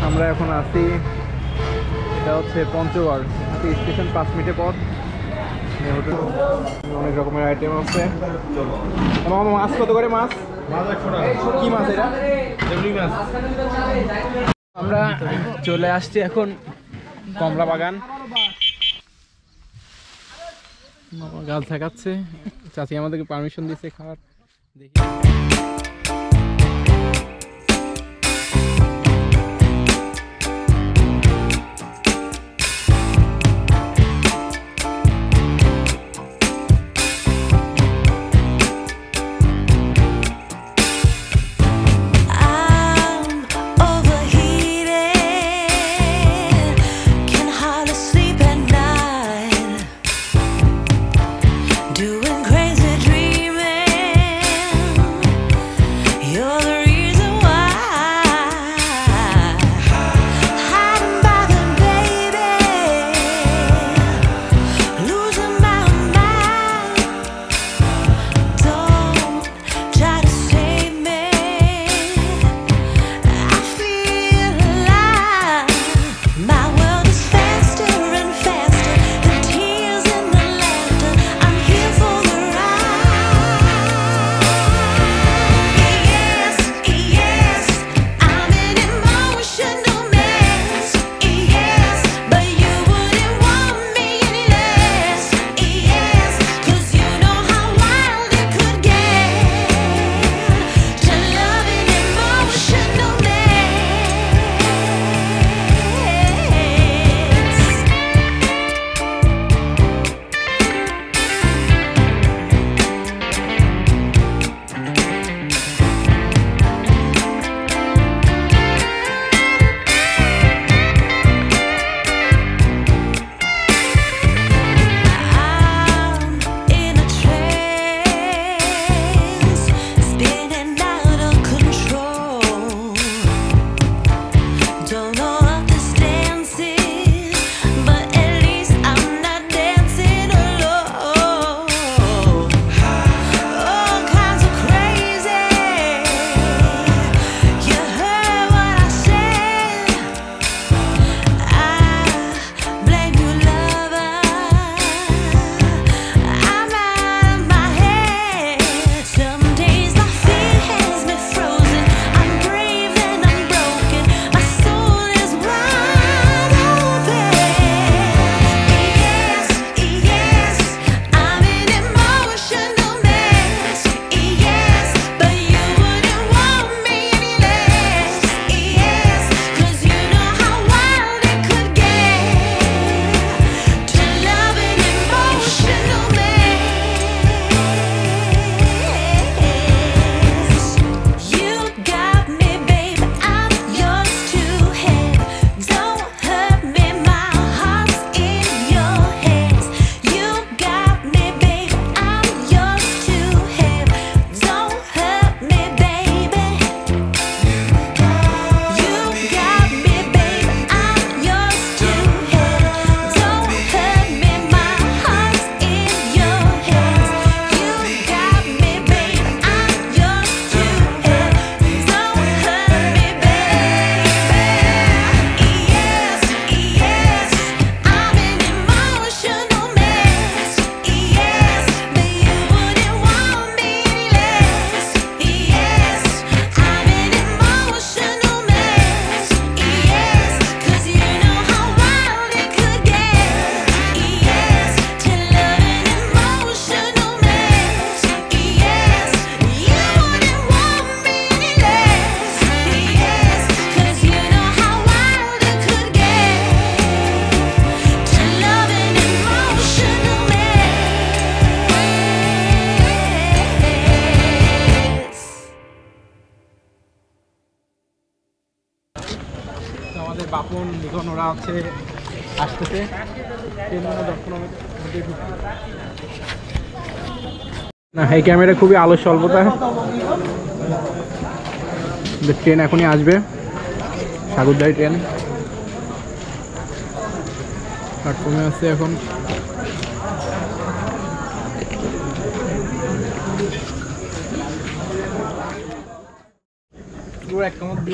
আমরা এখন আছি, এটা হচ্ছে পঞ্চগড় স্টেশন, 5 মিনিটের পর। অনেক রকমের আইটেম আছে। মাছ কত করে? মাছ কি মাছ এটা? আমরা চলে আসছি এখন কমলা বাগান। গাছ দেখাচ্ছে, চাচি আমাদেরকে পারমিশন দিচ্ছে খাওয়ার। দেখি আমাদের বাপন লিখন ওরা হচ্ছে আসতেছে না। এই ক্যামেরা খুবই আলো স্বল্পতা, ট্রেন এখনই আসবে, সাগরদাই ট্রেন প্ল্যাটফর্মে আছে এখন।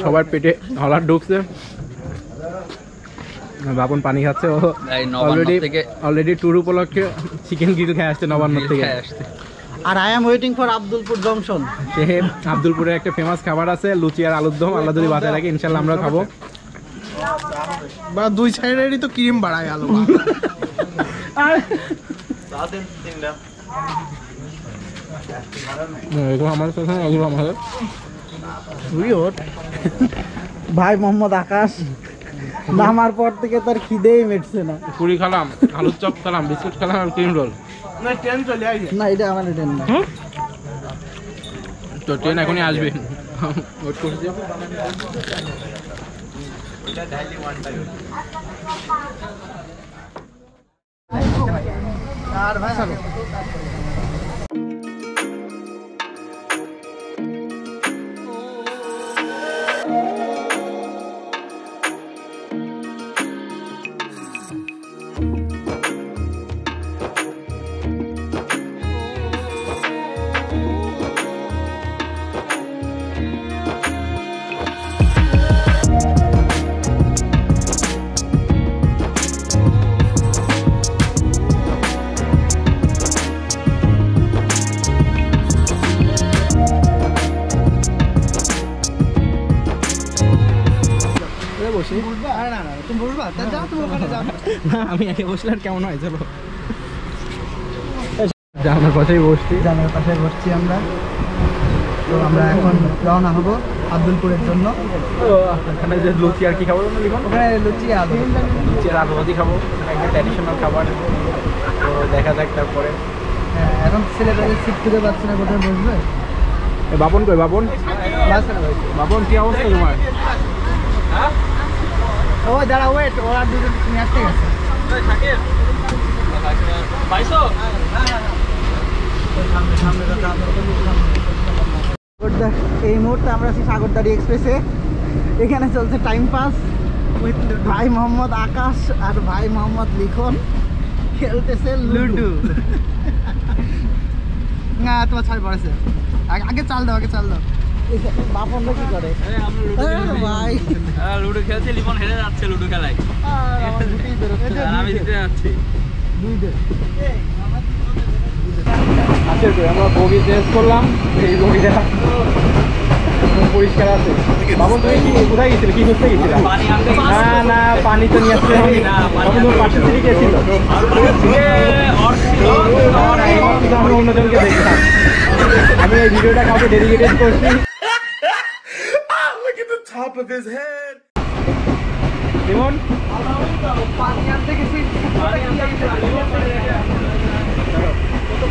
সবার পেটে হলার ঢুকছে, বাপন পানি খাচ্ছে। ও অলরেডি ট্যুর উপলক্ষে চিকেন গ্রিল খেয়ে আসছে নবান্ন থেকে। আর I am waiting for Abdulpur junction. সে আব্দুলপুরের একটা ফেমাস খাবার আছে লুচি আর আলুর দম, আল্লাহ যদি বাঁচায় রাখে ইনশাল্লাহ আমরা খাবো। বা দুই সাইডেরই তো ক্রিম বাড়ায় আলু। ভাই মোহাম্মদ আকাশ নামার পর থেকে তার খিদেই মেটছে না। পুরি খেলাম, আলুর চপ খেলাম, বিস্কুট খেলাম আর ক্রিম রোল। না এটা আমার ট্রেন না, তো ট্রেন এখনই আসবে। ওয়েট করছি। আর ভাই আমি আগে বসলে আর কেমন হয়? চলো জানার পাশেই বসছি, জানার পাশে বসছি আমরা। তো আমরা এখন রওনা হব আব্দুলপুরের জন্য। এখানে যে লুচি আর কি খাবো, ওখানে লুচি আলু ভাজি খাবো, একটা ট্র্যাডিশনাল খাবার। তো দেখা যাক তারপরে। এখন ছেলেপেলে সিট খুঁজে পাচ্ছি না, কোথায় বসবে। বাপন কই? বাপন বাপন কি অবস্থা তোমার? ও দাঁড়া, ওয়েট, ওরা দুটো নিয়ে আসতে গেছে। এই মুহূর্তে আমরা আছি সাগরদাড়ি এক্সপ্রেসে। এখানে চলছে টাইম পাস। ভাই মোহাম্মদ আকাশ আর ভাই মোহাম্মদ লিখন খেলতেছে লুডু। না তোমার ছয় পড়েছে, আগে চাল দাও, আগে চাল দাও। বাপনরা কি করে? ভাই লুডো খেলছে, লিমন হেরে যাচ্ছে লুডো খেলায়, আমি জিতে যাচ্ছি। আমরা বগি চেঞ্জ করলাম, এই বগিটা পরিষ্কার আছে। বাবন তুমি কি কোথায় গেছিলে, কি করতে গেছিলে? না না, পানি তো নিয়ে আসতে হবে না, পাশে থেকে গেছিল। আমরা অন্যজনকে দেখলাম। আমি এই ভিডিওটা কাউকে ডেডিকেটেড করছি। লিমন পানি আনতে গেছি,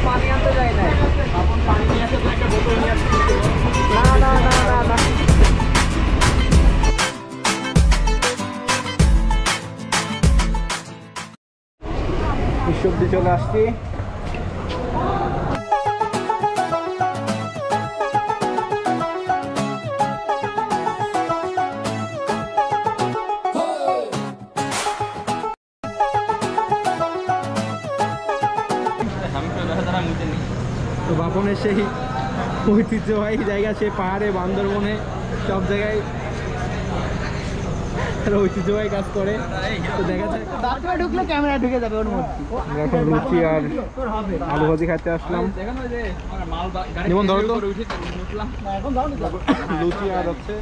পানি আনতে যায় না। পানি নিয়ে আসে, একটা বোতল নিয়ে আসছে। না না না না না, সবজি চলে আসছি। তো বাপনের সেই ঐতিহ্যবাহী জায়গা, সে পাহাড়ে, বান্দরবনে, সব জায়গায় ঐতিহ্যবাহী কাজ করে। তো দেখা যায় বাথরুমে ঢুকলে ক্যামেরা ঢুকে যাবে ওর মধ্যে। এখন লুচি আর আলু ভাজি খাইতে আসলাম। যেমন ধরো তো লুচি আর হচ্ছে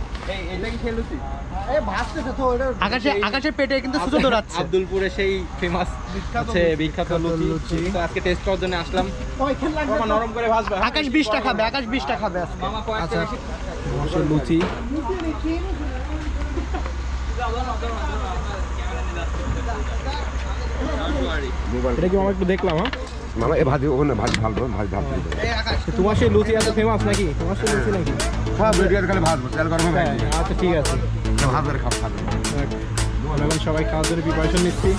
আকাশের পেটে কিন্তু সুতো দৌড়াচ্ছে। আব্দুলপুরে সেই ফেমাস হচ্ছে বিখ্যাত লুচি। তো আজকে টেস্ট করার জন্য আসলাম। নরম করে ভাজবে। আকাশ 20টা খাবে, আকাশ 20টা খাবে আজকে। আচ্ছা, লুচি এটা কি মামা একটু দেখলাম। হ্যাঁ মামা এ ভাজি, ওখানে ভাজি ভালো, ভাজি ভাবছি। তোমার সেই লুচি এত ফেমাস নাকি? তোমার সেই লুচি নাকি? হ্যাঁ ভিডিও খালি ভাজবো, তেল গরম হবে। আচ্ছা ঠিক আছে, ভাত ধরে খাবো। এখন সবাই খাওয়ার জন্য প্রিপারেশন নিচ্ছি।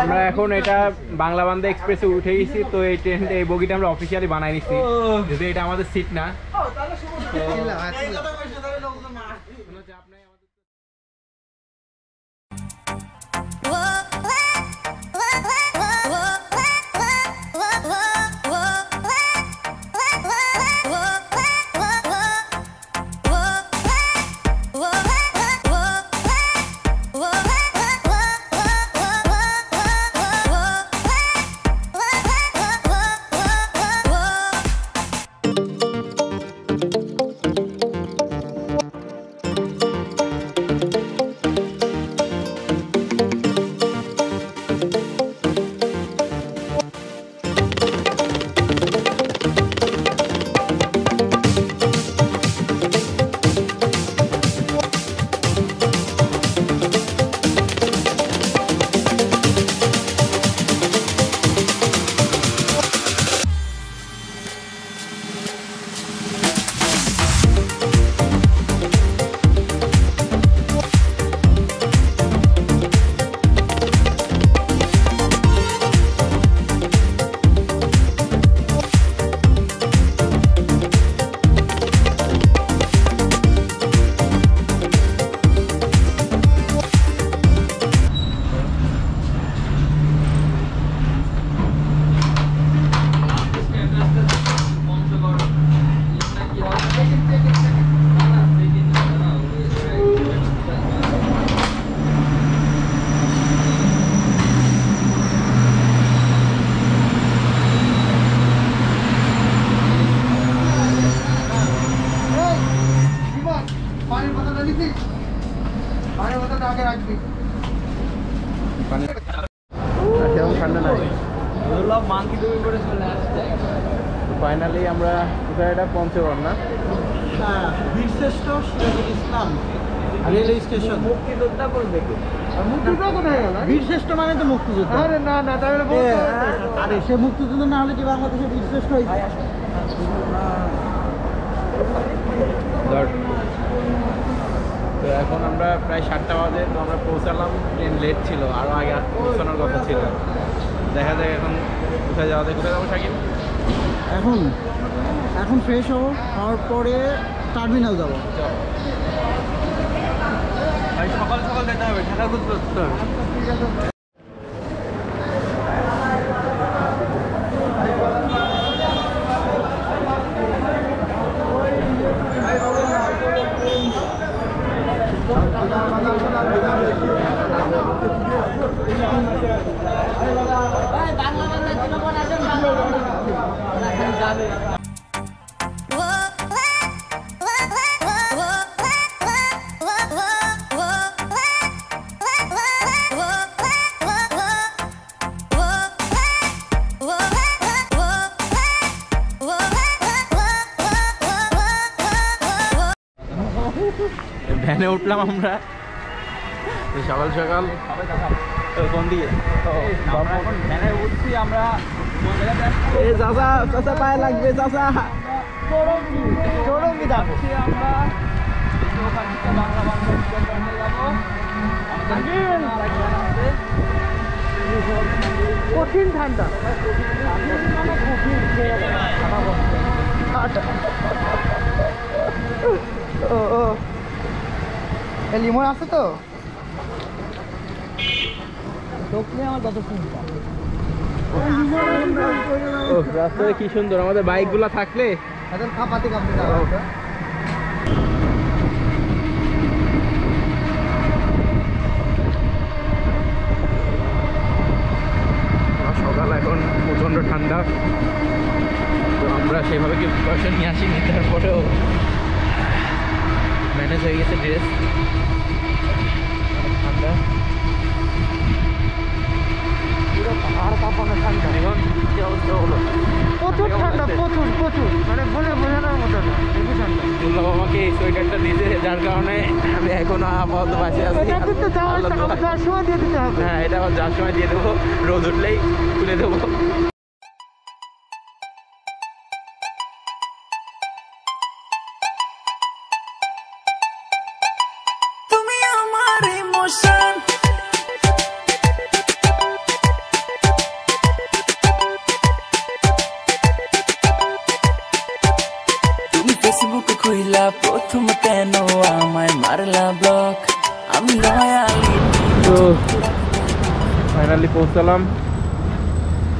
আমরা এখন এটা বাংলা বান্ধা এক্সপ্রেসে উঠে গেছি। তো এই ট্রেন এই বগিটা আমরা অফিসিয়ালি বানাই নিছি, যদি এটা আমাদের সিট না। ফাইনালি আমরা কোথায়, এটা পঞ্চগড় না? বীরশ্রেষ্ঠ সিরাজুল ইসলাম রেল স্টেশন। মুক্তিযোদ্ধা করে দেখি, মুক্তিযোদ্ধা কোথায় গেল? বীরশ্রেষ্ঠ মানে তো মুক্তিযোদ্ধা। আরে না না, তাহলে আরে সে মুক্তিযুদ্ধ না হলে কি বাংলাদেশে বীরশ্রেষ্ঠ হয়েছে? তো এখন আমরা প্রায় 7টা বাজে, তো আমরা পৌঁছালাম। ট্রেন লেট ছিল, আরও আগে পৌঁছানোর কথা ছিল। দেখা যায় এখন কোথায় যাওয়া যায়। কোথায় যাবো শাকিল? এখন ফ্রেশ হবো, হওয়ার পরে টার্মিনাল যাবো। ভাই সকাল সকাল যেতে হবে, ঢাকা ঘুরতে হবে। ভ্যানে উঠলাম আমরা সকাল সকাল। কোন দিকে? এখন ভ্যানে উঠছি আমরা। চাচা পায়ে লাগবে, চাচা চরঙ্গি যাবো আমরা ওখান থেকে বাংলা বাংলা যাবো। কঠিন ঠান্ডা, লিমন আছে তো রাস্তাটা কি সুন্দর, আমাদের বাইক গুলা থাকলে কাঁপাতে কাঁপতে সকাল, এখন প্রচণ্ড ঠান্ডা। তো আমরা সেভাবে কি প্রিপারেশন নিয়ে আসিনি, তারপরেও ম্যানেজ হয়ে গেছে ড্রেস। ঠান্ডা, পুরো পাহাড় কাঁপানো ঠান্ডা। এখন কি অবস্থা হলো? প্রচুর ঠান্ডা, প্রচুর প্রচুর, মানে বলে বোঝানোর মতো না। দুর্লভ আমাকে এই সোয়েটারটা দিয়েছে, যার কারণে আমি এখন আপাতত বাসে আছি। যাওয়ার সময় দিয়ে দিতে হবে। হ্যাঁ, এটা আবার যাওয়ার সময় দিয়ে দেবো, রোদ উঠলেই তুলে দেবো। তুমি আমার ইমোশন, ফেসবুক খুইলা প্রথম কেন আমায় মারলা ব্লক আমি লয়ালি তো ফাইনালি পৌঁছালাম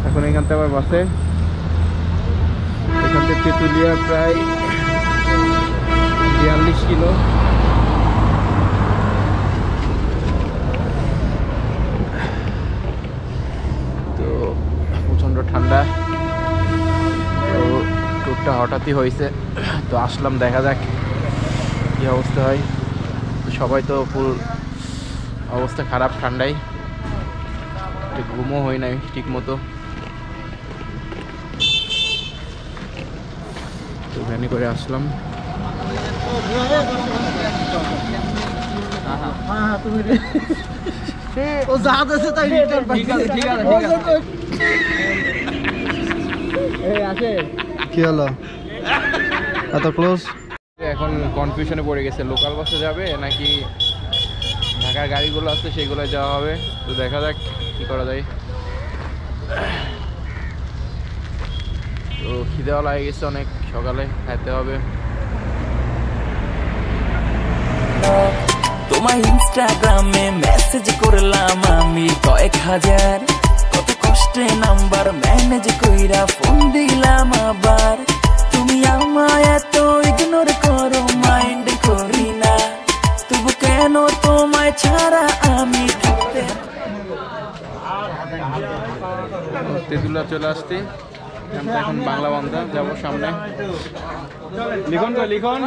এখন এখান থেকে আবার বাসে এখান থেকে তেঁতুলিয়া প্রায় 42 কিলো তো প্রচণ্ড ঠান্ডা তো ট্যুরটা হঠাৎই হয়েছে তো আসলাম দেখা যাক কী অবস্থা হয় তো সবাই তো ফুল অবস্থা খারাপ ঠান্ডায় ঘুমও হয় নাই ঠিক মতো তো ভ্যানে করে আসলাম ও যা আছে তাই রিটার্ন ঠিক আছে কি হলো এত ক্লোজ এখন কনফিউশনে পড়ে গেছে লোকাল বাসে যাবে নাকি ঢাকার গাড়িগুলো আছে সেগুলো যাওয়া হবে তো দেখা যাক কি করা যায় তো খিদেও লাগে গেছে অনেক সকালে খাইতে হবে তোমায় ইনস্টাগ্রামে মেসেজ করলাম আমি কয়েক হাজার কত কষ্টে নাম্বার ম্যানেজ কইরা ফোন দিলাম আবার তুমি আমায় এত ইগনোর করো মাইন্ড করি না তবু কেন তোমায় ছাড়া আমি থাকতে তেঁতুলিয়া চলে আসছি এখন বাংলা বান্ধা যাবো সামনে লিখন তো লিখন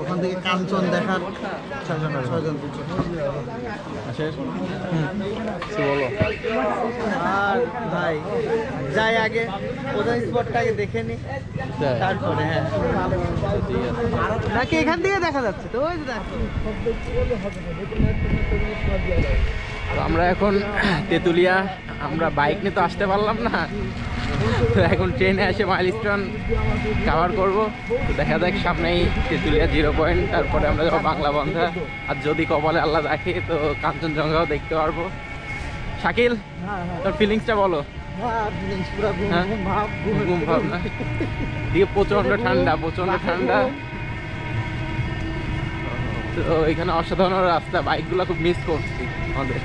ওখান থেকে কাঞ্চন দেখার 6 জন আসে বলো আর ভাই যাই আগে ওদের স্পটটাকে দেখে নি তারপরে হ্যাঁ নাকি এখান থেকে দেখা যাচ্ছে তো ওই যে দেখো তো আমরা এখন তেঁতুলিয়া আমরা বাইক নিয়ে তো আসতে পারলাম না তো এখন ট্রেনে এসে মাইলস্টোন কভার করব তো দেখা যাক সামনেই তেঁতুলিয়া 0 পয়েন্ট তারপরে আমরা যাবো বাংলা বান্ধা আর যদি কপালে আল্লাহ রাখে তো কাঞ্চনজঙ্ঘাও দেখতে পারবো শাকিল তোর ফিলিংসটা বলো ঘুম ভাব না দিকে প্রচণ্ড ঠান্ডা তো এখানে অসাধারণ রাস্তা বাইকগুলো খুব মিস করছি আমাদের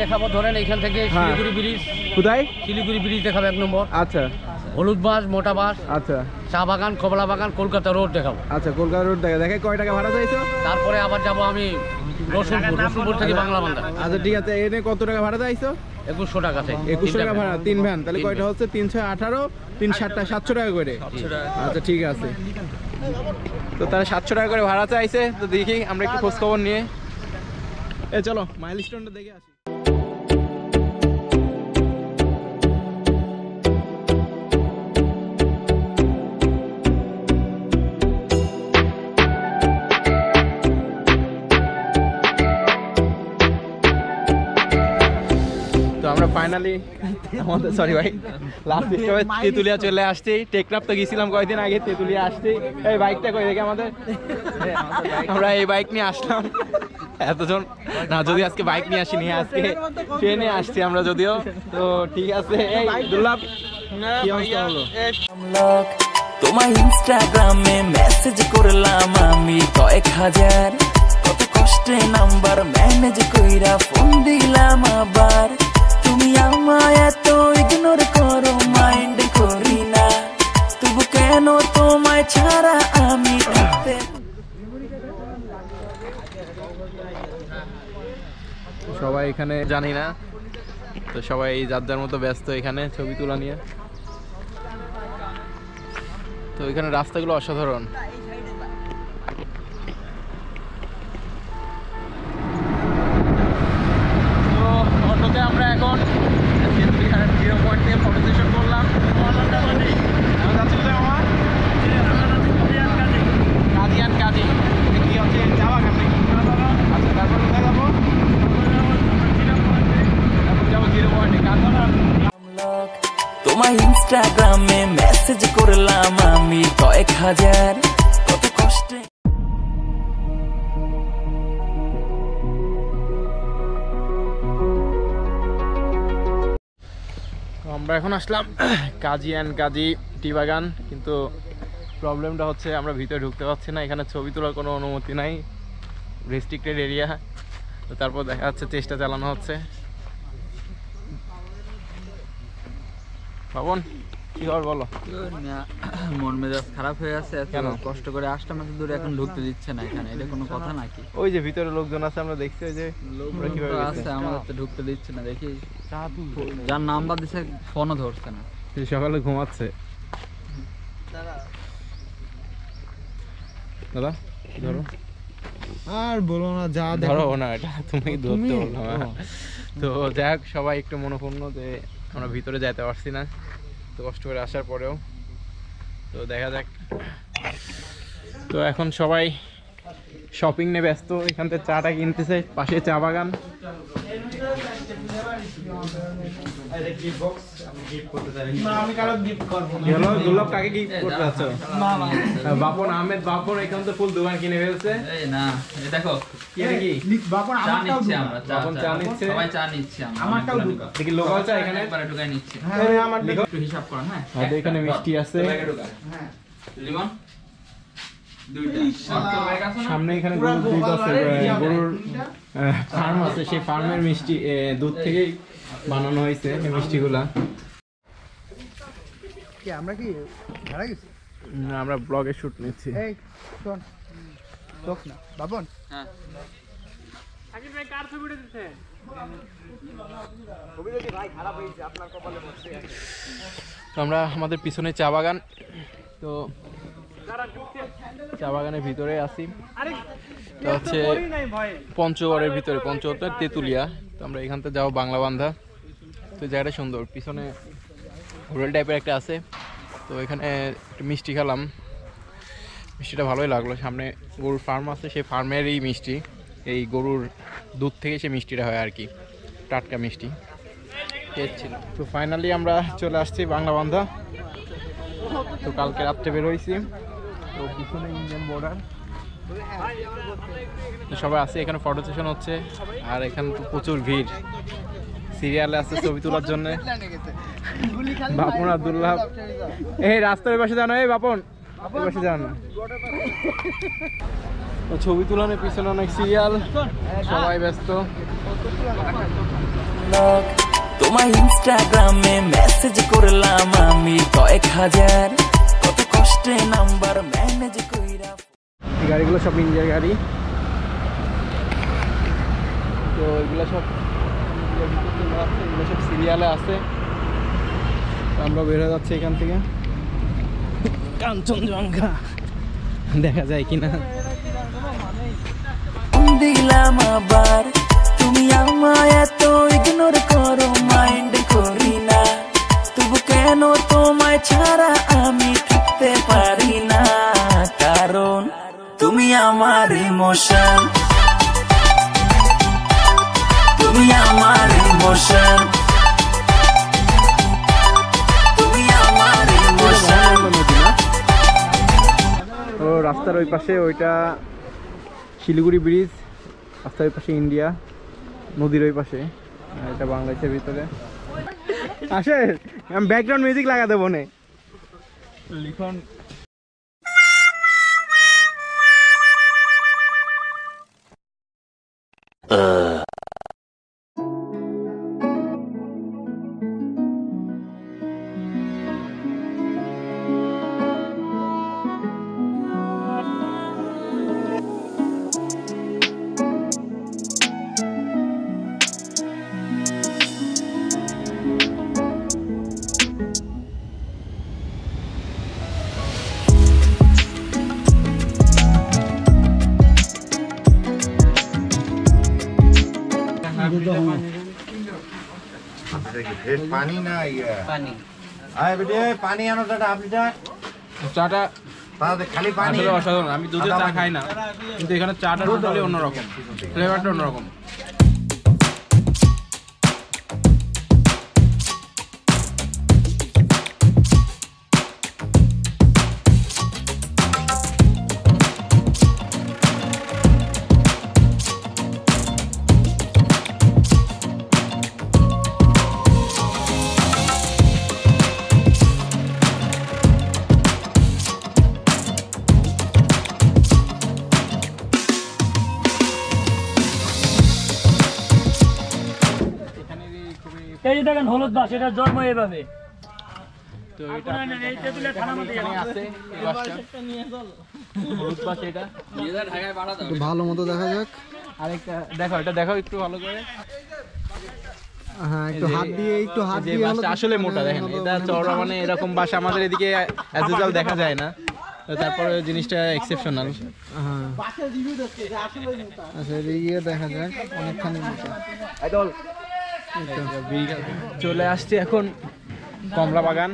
দেখাবো ধরেন এখান থেকে শিলিগুড়ি ব্রিজ কোথায় শিলিগুড়ি ব্রিজ দেখাবো 1 নম্বর আচ্ছা হলুদ বাস মোটা বাস আচ্ছা চা বাগান কমলা বাগান কলকাতা রোড দেখাবো আচ্ছা কলকাতা রোড দেখে কয় টাকা ভাড়া চাইছো তারপরে আবার যাব আমি রসুলপুর থেকে বাংলা বান্ধা আচ্ছা ঠিক আছে এনে কত টাকা ভাড়া চাইছো 2100 টাকা চাই 2100 টাকা ভাড়া 3 ভ্যান তাহলে কয়টা হচ্ছে 318 360 700 টাকা করে আচ্ছা ঠিক আছে তো তাহলে 700 টাকা করে ভাড়া চাইছে তো দেখি আমরা একটু খোঁজ খবর নিয়ে চলো মাইলস্টোনটা দেখে আসি আমরা ফাইনালি আমাদের সরি ভাই লাস্ট স্টপে তেঁতুলিয়া চলে আসছি টেকনাফ তো গেছিলাম কয়েকদিন আগে তেঁতুলিয়া আসছি এই বাইকটা কই দেখে আমাদের আমরা এই বাইক নিয়ে আসলাম এতজন না যদি আজকে বাইক নিয়ে আসিনি আজকে ট্রেনে আসছি আমরা যদিও তো ঠিক আছে এই দুর্লভ কি অবস্থা হলো তোমায় ইনস্টাগ্রামে মেসেজ করলাম আমি কয়েক হাজার কত কষ্টে নাম্বার ম্যানেজ কইরা ফোন দিলাম আবার তুমি আমায় এত ইগনোর করো মাইন্ড করি না তবু কেন তোমায় ছাড়া আমি থাকতে সবাই এখানে জানি না তো সবাই যার যার মতো ব্যস্ত এখানে ছবি তোলা নিয়ে তো এখানে রাস্তাগুলো অসাধারণ তো অটোতে আমরা এখন 0 পয়েন্ট থেকে ফটো সেশন করলাম কাজী কি হচ্ছে চা বাগান নাকি আচ্ছা তারপর কোথায় যাবো তোমায় ইনস্টাগ্রামে মেসেজ করলাম আমি কয়েক হাজার, কত কষ্টে। আমরা এখন আসলাম কাজী অ্যান্ড কাজী টি বাগান, কিন্তু প্রবলেমটা হচ্ছে আমরা ভিতরে ঢুকতে পারছি না। এখানে ছবি তোলার কোনো অনুমতি নাই, রেস্ট্রিক্টেড এরিয়া। তো তারপর দেখা যাচ্ছে চেষ্টা চালানো হচ্ছে। পাবন কি খবর বলো? মন মেজাজ খারাপ হয়ে আছে, কেন? কষ্ট করে আসলাম এত দূরে, এখন ঢুকতে দিচ্ছে না এখানে, এটা কোনো কথা নাকি? ওই যে ভিতরে লোকজন আছে, আমরা দেখছি ওই যে ওরা কিভাবে গেছে। আছে, আমাদের তো ঢুকতে দিচ্ছে না। দেখি যার নাম্বার দিছে ফোনও ধরছে না, সে সকালে ঘুমাচ্ছে। দাদা ধরো, আর বলো না, যা ধরো না, এটা তুমি ধরতে বললাম। তো যাই হোক, সবাই একটু মনোপূর্ণ যে আমরা ভিতরে যেতে পারছি না, তো কষ্ট করে আসার পরেও। তো দেখা যাক। তো এখন সবাই শপিং নিয়ে ব্যস্ত, এখান থেকে চাটা কিনতেছে, পাশে চা বাগান। দুর্লভ কাকে গিফট করতে যাচ্ছ? বাপন আহমেদ বাপন এখান থেকে ফুল দোকান কিনে ফেলছে। এই না, এই দেখো কি এটা কি? চা নিচ্ছি আমরা, বাপন চা নিচ্ছে, সবাই চা নিচ্ছি আমরা। আমারটাও ঢুকা। দেখি লোকাল চা এখানে একবারে ঢুকাই নিচ্ছি। আমার একটু হিসাব করেন। হ্যাঁ, আর এখানে মিষ্টি আছে। লিমন দুইটা। ব্যাগ আছে না? সামনে এখানে গরুর দুধ আছে, গরুর ফার্ম আছে, সেই ফার্মের মিষ্টি দুধ থেকেই বানানো হয়েছে এই মিষ্টিগুলা। কি আমরা কি হারা গেছি? আমরা ব্লগে শুট নিচ্ছি। এই শোন, চোখ না বাবন। হ্যাঁ, তো আমরা আমাদের পিছনে চা বাগান, তো চা বাগানের ভিতরে আছি। তো হচ্ছে পঞ্চগড়ের ভিতরে, পঞ্চগড় তেঁতুলিয়া। তো আমরা এখান থেকে যাবো বাংলা বান্ধা। তো জায়গাটা সুন্দর, পিছনে হোটেল টাইপের একটা আছে। তো এখানে একটু মিষ্টি খেলাম, মিষ্টিটা ভালোই লাগলো। সামনে গরুর ফার্ম আছে, সেই ফার্মেরই মিষ্টি, এই গরুর দুধ থেকে সেই মিষ্টিটা হয় আর কি, টাটকা মিষ্টি খেয়েছিল। তো ফাইনালি আমরা চলে আসছি বাংলা বান্ধা। তো কালকে রাত্রে বের হয়েছি। তো পিছনে ইন্ডিয়ান বর্ডার, তো সবাই আছে এখানে, ফটো সেশন হচ্ছে। আর এখানে তো প্রচুর ভিড়, সিরিয়ালে আছে ছবি তোলার জন্য। বাপন আব্দুল্লাহ, এই রাস্তার পাশে জানো, এই বাপন এই পাশে যান। তো ছবি তোলানোর পিছনে অনেক সিরিয়াল, সবাই ব্যস্ত। তোমায় ইনস্টাগ্রামে মেসেজ করলাম আমি কয়েক হাজার, কত কষ্টে নাম্বার ম্যানেজ কইরা। এই গাড়িগুলো সব ইন্ডিয়ার গাড়ি। তো এগুলো সব এগুলো সব সিরিয়ালে আছে। তো আমরা বের হয়ে যাচ্ছি এখান থেকে। কাঞ্চনজঙ্ঘা দেখা যায় কিনা। দিলাম আবার, তুমি আমায় এত ইগনোর করো, মাইন্ড করি না, তবু কেন তোমায় ছাড়া আমি থাকতে পারি না, কারণ তুমি আমার ইমোশন, তুমি আমার ইমোশন, তুমি আমার ইমোশন। তো রাস্তার ওই পাশে ওইটা শিলিগুড়ি ব্রিজ, রাস্তার ওই পাশে ইন্ডিয়া, নদীর ওই পাশে এটা বাংলাদেশের ভিতরে। আসে আমি ব্যাকগ্রাউন্ড মিউজিক লাগা দেবো না, লিখন। पानी ना पानी आए बेटे पानी आनो दादा आप लिटर চাটা दादा खाली पानी আসলে অসাধারণ। আমি দুধের চা খাই না, কিন্তু এখানে চাটা টোটালি অন্যরকম, ফ্লেভারটা অন্যরকম। এই যে দেখেন হলুদ বাস, এটা জন্ম এইভাবে। তো এটা এই তেতুলিয়া থানার মধ্যে আছে এই বাসটা, হলুদ বাস এটা ঢাকায় পাঠা দাও। একটু ভালো মতো দেখা যাক। আরেকটা দেখো, এটা দেখো একটু ভালো করে। হ্যাঁ, একটু হাত দিয়ে যে বাসটা আসলে মোটা, দেখেন এটা চওড়া, মানে এরকম বাস আমাদের এদিকে অ্যাজ ইউজুয়াল দেখা যায় না। তারপরে জিনিসটা এক্সেপশনাল। হ্যাঁ, আচ্ছা এদিকে দেখা যাক, অনেকখানি মোটা। চলে আসছে এখন কমলা বাগান।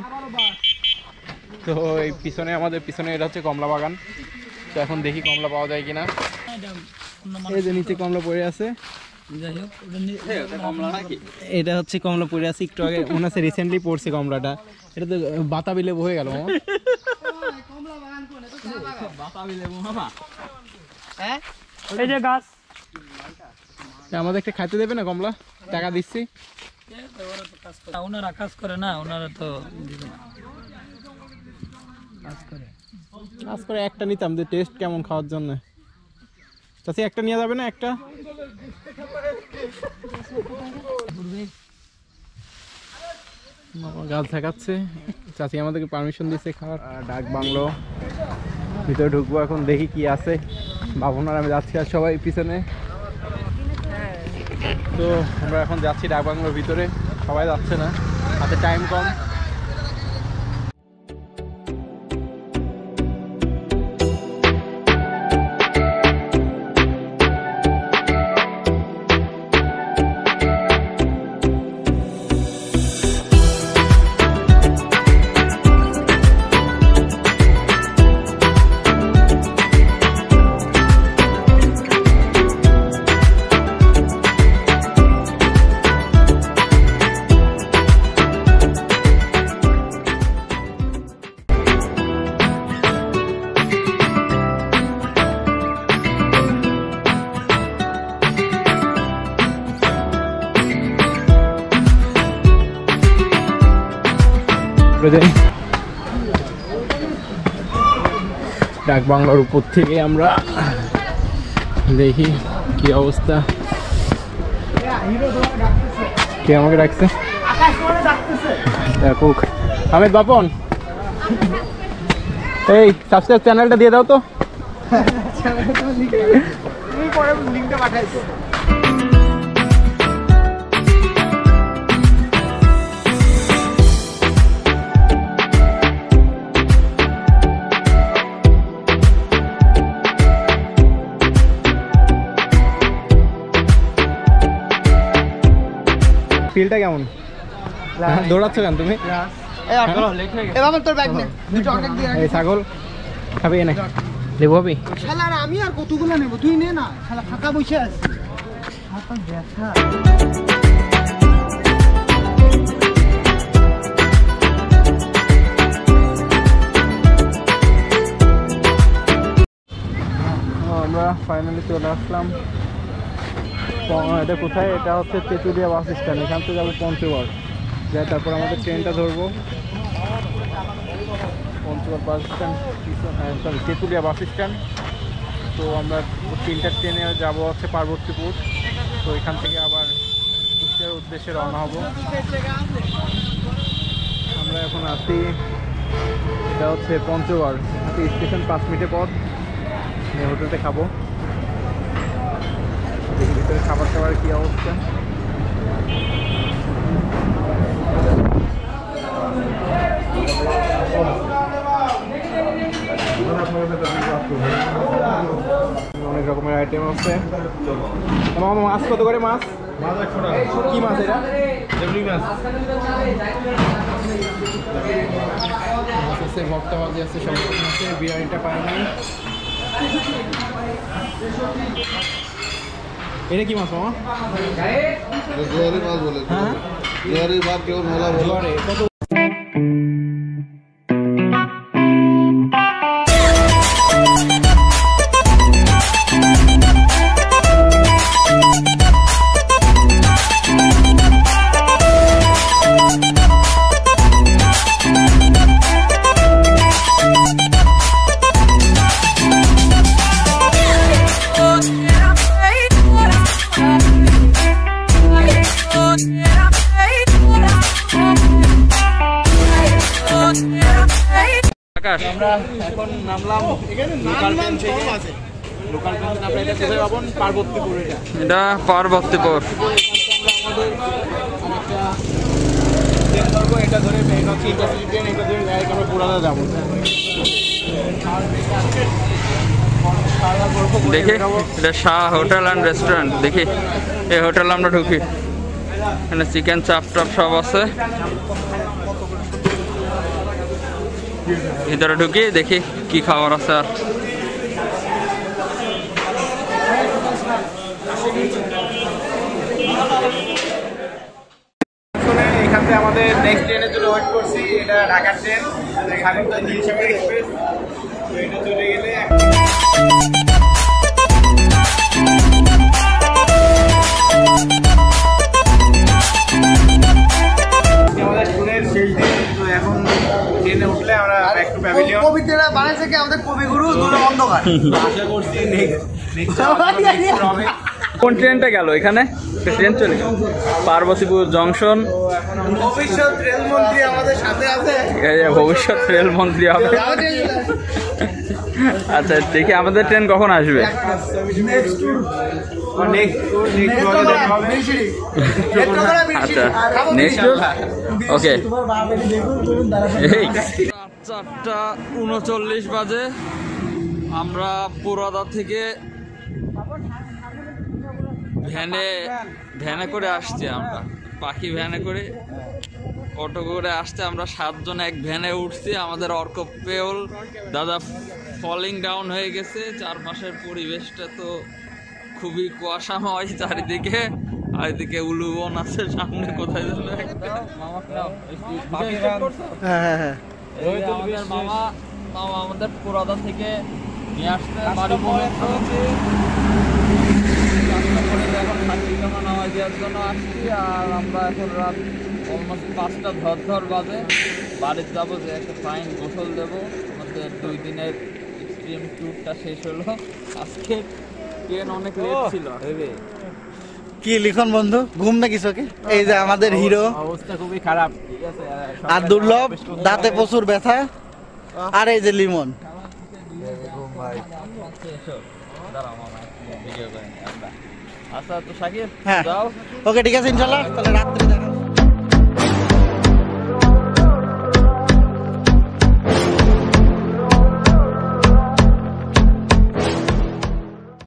তো এই পিছনে, আমাদের পিছনে এটা হচ্ছে কমলা বাগান। তো এখন দেখি কমলা পাওয়া যায় কিনা। এই যে নিচে কমলা পড়ে আছে, এটা হচ্ছে কমলা পড়ে আছে। একটু আগে মনে আছে রিসেন্টলি পড়ছে কমলাটা। এটা তো বাতাবি লেবু হয়ে গেল। এই যে গাছ, আমাদের একটা খাইতে দেবে না কমলা? টাকা দিচ্ছি। ওনারা কাজ করে না, ওনারা তো কাজ করে একটা নিতাম, যে টেস্ট কেমন খাওয়ার জন্য। চাচি একটা নিয়ে যাবে না একটা? গাছ দেখাচ্ছে, চাচি আমাদেরকে পারমিশন দিচ্ছে খাওয়ার। ডাক বাংলো ভিতরে ঢুকবো এখন, দেখি কি আছে। বাবনার আমি যাচ্ছি আর সবাই পিছনে। তো আমরা এখন যাচ্ছি ডাক বাংলোর ভিতরে, সবাই যাচ্ছে না, হাতে টাইম কম। ডাক বাংলার উপর থেকে আমরা দেখি কি অবস্থা। কে আমাকে ডাকছে? আহমেদ বাপন, এই সাবস্ক্রাইব চ্যানেলটা দিয়ে দাও তো। লিঙ্কটা পাঠাইছো। ফিলটা কেমন? দৌড়াচ্ছ কেন তুমি? এই ছাগল খাবি এনে লেবু হবে? আমি আর কতগুলো নেবো, তুই নে না, শালা ফাঁকা বসে আছি। ব্যথা আমরা ফাইনালি চলে আসলাম। এটা কোথায়? এটা হচ্ছে তেতুলিয়া বাস স্ট্যান্ড। এখান থেকে যাবো পঞ্চগড়, যাই তারপর আমাদের ট্রেনটা ধরবো। Panchagarh bus stand, sorry Tetulia bus stand. তো আমরা 3টা ট্রেনে যাবো হচ্ছে পার্বতীপুর। তো এখান থেকে আবার কুষ্টিয়ার উদ্দেশ্যে রওনা হব। আমরা এখন আছি, এটা হচ্ছে পঞ্চগড় স্টেশন, 5 মিনিটের পর হোটেলতে খাবো। দেখি ভিতরে খাবার খাবার কি অবস্থা। অনেক রকমের আইটেম আছে। মাছ কত করে? মাছ কি মাছ এটা? মাছ আছে, ভক্তা ভাজি আছে, সব আছে। বিরিয়ানিটা পাই নাই। এটা কি মাছ মামা? জোয়ারি মাছ বলে। হ্যাঁ, জোয়ারি ভাত কেমন ভালো বলে। কত? Yeah. আকাশ আমরা এখন নামলাম লোকাল ট্রেন থেকে। লোকাল ট্রেন আমরা এটা কোথায় পাবো? পার্বতীপুর। এটা পার্বতীপুর। ট্রেন ধরবো, এটা ধরে এটা হচ্ছে ইন্টারসিটি ট্রেন, এটা ধরে ডাইরেক্ট আমরা পুরানা যাবো। দেখি এটা শাহ হোটেল অ্যান্ড রেস্টুরেন্ট। দেখি এই হোটেল আমরা ঢুকি, এখানে চিকেন চাপ টাপ সব আছে। ভিতরে ঢুকি দেখি কি খাবার আছে। আর এখান থেকে আমাদের নেক্সট ট্রেনের জন্য ওয়েট করছি। এটা ঢাকার ট্রেন সাগরদা নীলসাগর এক্সপ্রেস। তো এটা চলে গেলে আমাদের ট্যুরের শেষ দিন। তো এখন ট্রেনে উঠলে আমরা ব্যাক টু প্যাভিলিয়ন। কবিতাটা বানাইছে কি আমাদের কবিগুরু দূরে অন্ধকার। আশা করছি নেক্সট হবে। কোন ট্রেনটা গেল? এখানে ট্রেন চলে পার্বতীপুর জংশন। ভবিষ্যৎ রেলমন্ত্রী আমাদের সাথে আছে। এই যে ভবিষ্যৎ রেলমন্ত্রী হবে। আচ্ছা দেখি আমাদের ট্রেন কখন আসবে। আচ্ছা নেক্সট ওকে। এই 4:39 বাজে। আমরা পুরাদা থেকে ভ্যানে করে আসছি। আমরা পাখি ভ্যানে করে অটো করে আসতে আমরা 7 জন এক ভ্যানে উঠছি। আমাদের অর্ক পেউল দাদা ফলিং ডাউন হয়ে গেছে। চারপাশের পরিবেশটা তো খুবই কুয়াশাময় চারিদিকে। আর এদিকে উলুবন আছে সামনে, কোথায় যেন একটা আমাদের মামা আমাদের পুরাদা থেকে নিয়ে আসতে বাড়ি পৌঁছে এখন খাদ্যিকামা নামাজ দেওয়ার জন্য আসছি। আর আমরা এখন রাত অলমোস্ট 5টা ধর বাজে। বাড়িতে যাবো, যে একটা ফাইন গোসল দেবো। আমাদের 2 দিনের এক্সট্রিম ট্যুরটা শেষ হলো। আজকে ট্রেন অনেক লেট ছিল। কি লিখন বন্ধু, ঘুম নাকি চোখে? এই যে আমাদের হিরো, অবস্থা খুবই খারাপ। ঠিক আছে, আর দুর্লভ দাঁতে প্রচুর ব্যথা। আর এই যে লিমন। আচ্ছা তো সাকিব হ্যাঁ যাও। ওকে ঠিক আছে, ইনশাল্লাহ তাহলে রাত্রে দেখা